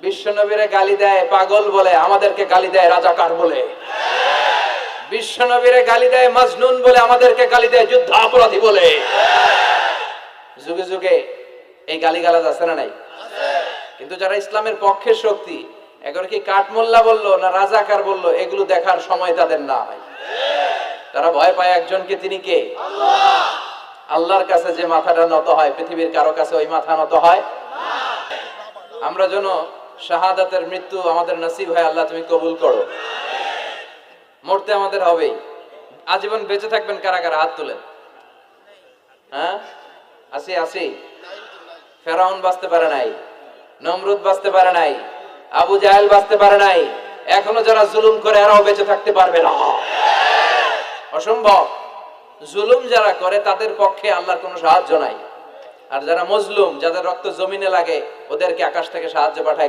বিশ্বনবীরে গালি দেয় পাগল বলে, আমাদেরকে গালি দেয় রাজাকার বলে। বিশ্বনবীরে গালি দেয় মাজনুন বলে, আমাদেরকে গালি দেয় যুদ্ধাপরাধী বলে। যুগে যুগে এই গালিগালাজ আছে না নাই? কিন্তু যারা ইসলামের পক্ষের শক্তি, এখন কি কাঠমোল্লা বললো না রাজাকার বললো, এগুলো দেখার সময় তাদের নাই। তারা ভয় পায় একজনকে, তিনি কে? আল্লাহর কাছে যে মাথাটা নত হয়, পৃথিবীর কারো কাছে ওই মাথা নত হয়। আমরা যেন শাহাদাতের মৃত্যু আমাদের নসিব হয়, আল্লাহ তুমি কবুল করো। মরতে আমাদের হবেই। আজীবন বেঁচে থাকবেন কারা কারা? হাত তুলেন। হ্যাঁ, আসি আসি। ফেরাউন বাঁচতে পারে নাই, নমরুদ বাঁচতে পারে নাই, আবু জাহেল বাঁচতে পারে নাই। এখনো যারা জুলুম করে এরাও বেঁচে থাকতে পারবে না, অসম্ভব। জুলুম যারা করে তাদের পক্ষে আল্লাহর কোনো সাহায্য নাই। আর যারা মজলুম, যাদের রক্ত জমিনে লাগে, ওদেরকে আকাশ থেকে সাহায্য পাঠায়।